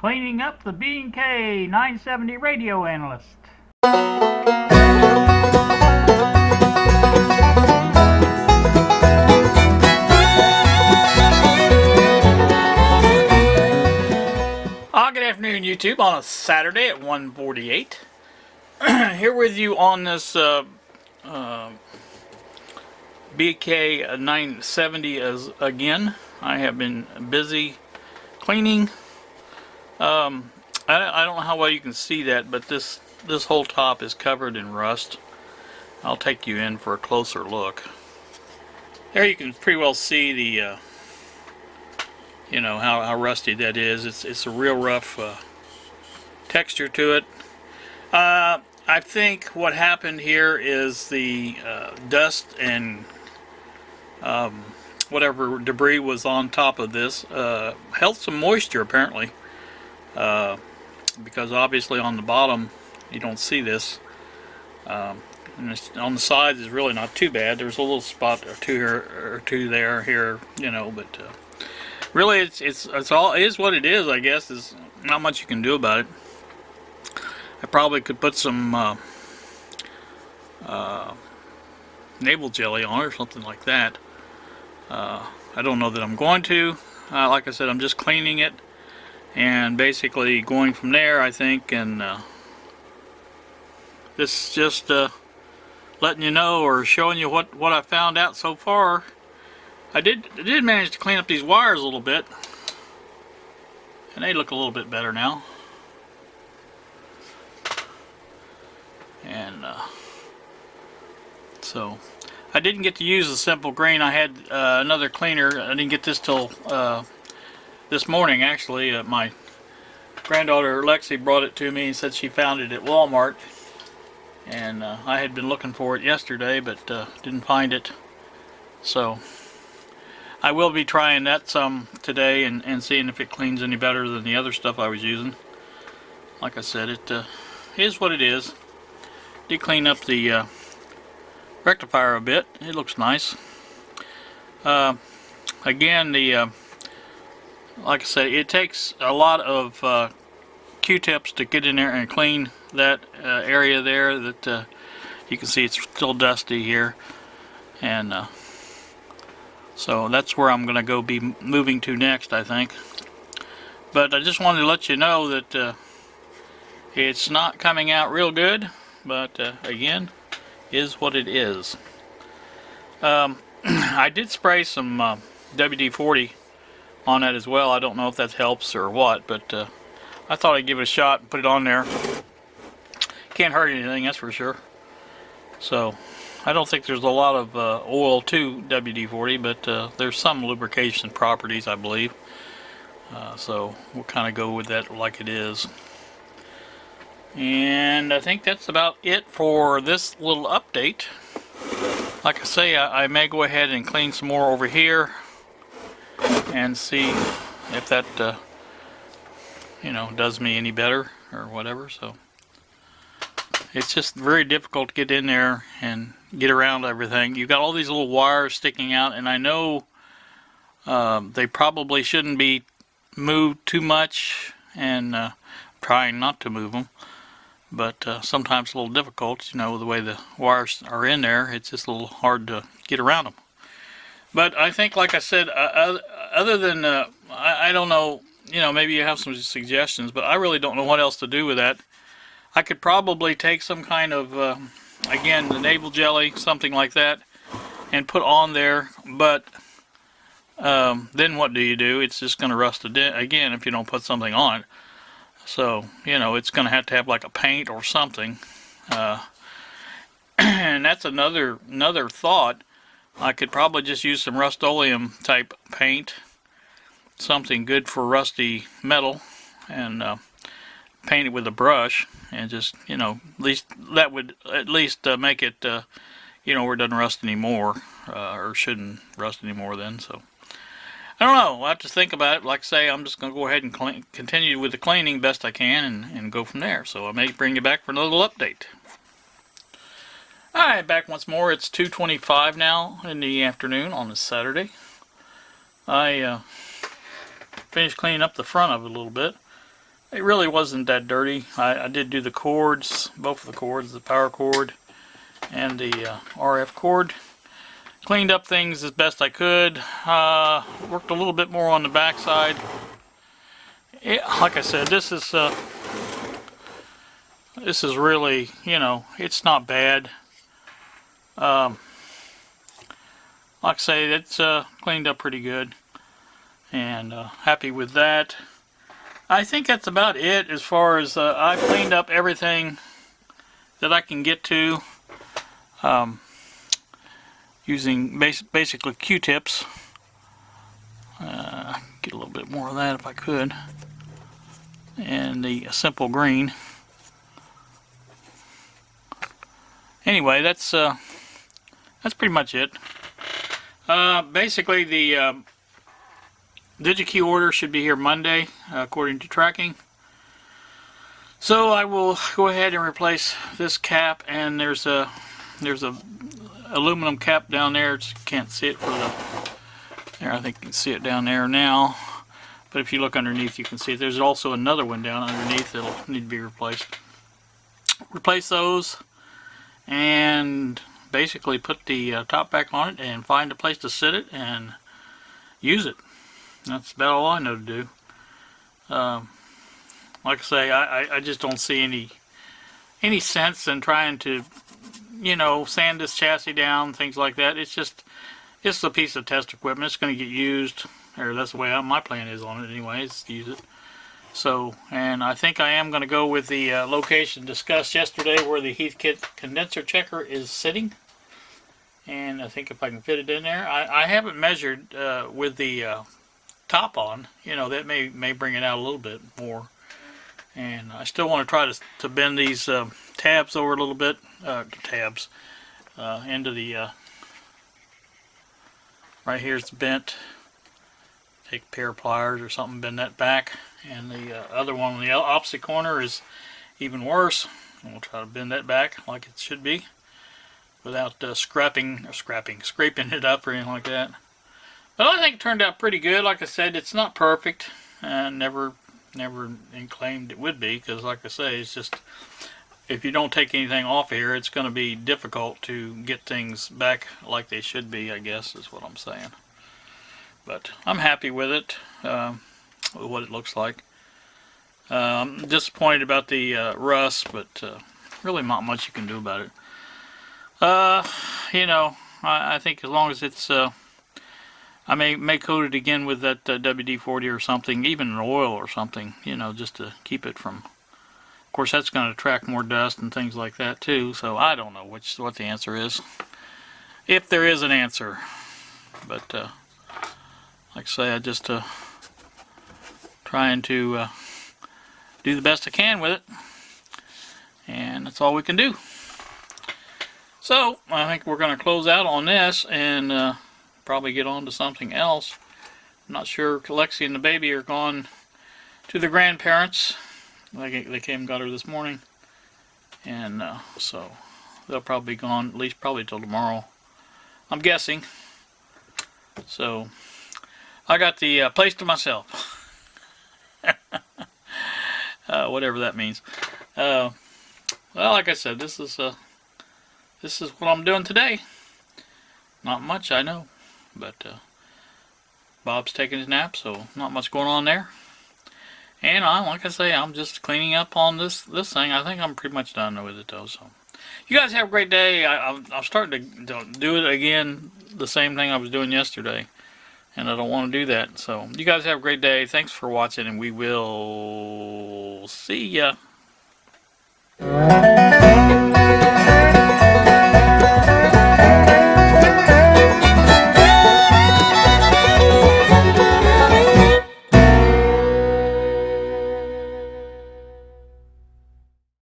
Cleaning up the B&K 970 radio analyst. Good afternoon, YouTube, on a Saturday at 1:48. Here with you on this B&K 970 as again. I have been busy cleaning. I don't know how well you can see that, but this whole top is covered in rust. I'll take you in for a closer look. There you can pretty well see the you know how rusty that is. It's a real rough texture to it. I think what happened here is the dust and whatever debris was on top of this held some moisture apparently, because obviously on the bottom you don't see this, and on the sides is really not too bad. There's a little spot or two here or two there here, you know, but really it's all is what it is. I guess there's not much you can do about it. I probably could put some navel jelly on it or something like that. I don't know that I'm going to. Like I said, I'm just cleaning it and basically going from there, I think. And this is just letting you know or showing you what I found out so far. I did manage to clean up these wires a little bit, and they look a little bit better now. And so I didn't get to use the simple green. I had another cleaner. I didn't get this till this morning, actually. My granddaughter Lexi brought it to me and said she found it at Walmart, and I had been looking for it yesterday but didn't find it. So I will be trying that some today and seeing if it cleans any better than the other stuff I was using. Like I said, it is what it is. Did clean up the rectifier a bit. It looks nice. Again, like I said, it takes a lot of Q-tips to get in there and clean that area there. That you can see it's still dusty here, and so that's where I'm going to go be moving to next, I think. But I just wanted to let you know that it's not coming out real good, but again, is what it is. I did spray some WD-40 on that as well. I don't know if that helps or what, but I thought I'd give it a shot and put it on there. Can't hurt anything, that's for sure. So I don't think there's a lot of oil to WD-40, but there's some lubrication properties, I believe. So we'll kind of go with that like it is. And I think that's about it for this little update. Like I say, I may go ahead and clean some more over here and see if that you know, does me any better or whatever. So it's just very difficult to get in there and get around everything. You've got all these little wires sticking out, and I know they probably shouldn't be moved too much, and trying not to move them. But sometimes it's a little difficult, you know, the way the wires are in there. It's just a little hard to get around them. But I think, like I said, other than, I don't know, you know, maybe you have some suggestions, but I really don't know what else to do with that. I could probably take some kind of, again, the navel jelly, something like that, and put on there. But then what do? It's just going to rust again if you don't put something on it. So, you know, it's going to have like a paint or something. And that's another thought. I could probably just use some Rust-Oleum type paint, something good for rusty metal, and paint it with a brush, and just, you know, at least that would at least make it, you know, where it doesn't rust anymore, or shouldn't rust anymore then. So I don't know. I'll have to think about it. Like I say, I'm just going to go ahead and continue with the cleaning best I can and go from there. So I may bring you back for another little update. Alright, back once more. It's 2:25 now in the afternoon on a Saturday. I finished cleaning up the front of it a little bit. it really wasn't that dirty. I did do the cords, both of the cords, the power cord and the RF cord. Cleaned up things as best I could. Worked a little bit more on the back side. Like I said, this is really, you know, it's not bad. Like I say, it's cleaned up pretty good, and happy with that. I think that's about it as far as I've cleaned up everything that I can get to, using basically Q-tips. Get a little bit more of that if I could, and the simple green. Anyway, that's pretty much it. Basically, the DigiKey order should be here Monday, according to tracking. So I will go ahead and replace this cap, and there's a aluminum cap down there. Just can't see it for the there. I think you can see it down there now. But if you look underneath, you can see it. There's also another one down underneath that'll need to be replaced. Replace those, and basically put the top back on it and find a place to sit it and use it. That's about all I know to do. Like I say, I just don't see any sense in trying to, you know, sand this chassis down, things like that. It's a piece of test equipment. It's going to get used, or that's the way my plan is on it anyways, to use it. So, and I think I am going to go with the location discussed yesterday where the Heathkit condenser checker is sitting. And I think if I can fit it in there. I haven't measured with the top on. You know, that may bring it out a little bit more. And I still want to try to bend these tabs over a little bit. Into the... right here's bent. Take a pair of pliers or something, bend that back. And the other one on the opposite corner is even worse. And we'll try to bend that back like it should be, without scraping it up or anything like that. But I think it turned out pretty good. Like I said, it's not perfect, and never claimed it would be, because like I say, it's just, if you don't take anything off here, it's going to be difficult to get things back like they should be, I guess is what I'm saying. But I'm happy with it, with what it looks like. I'm disappointed about the rust, but really not much you can do about it. You know, I think as long as it's, I may coat it again with that WD-40 or something, even an oil or something, you know, just to keep it from, of course that's going to attract more dust and things like that too, so I don't know what the answer is, if there is an answer. But like I say, I just trying to do the best I can with it, and that's all we can do. So I think we're going to close out on this and probably get on to something else. I'm not sure. Lexi and the baby are gone to the grandparents. They came and got her this morning, and so they'll probably be gone at least probably till tomorrow, I'm guessing. So I got the place to myself. Whatever that means. Well, like I said, this is what I'm doing today. Not much, I know, but Bob's taking his nap, so not much going on there. And like I say, I'm just cleaning up on this thing. I think I'm pretty much done with it though. So you guys have a great day. I'm starting to do it again, the same thing I was doing yesterday, and I don't want to do that. So you guys have a great day. Thanks for watching, and we will see ya.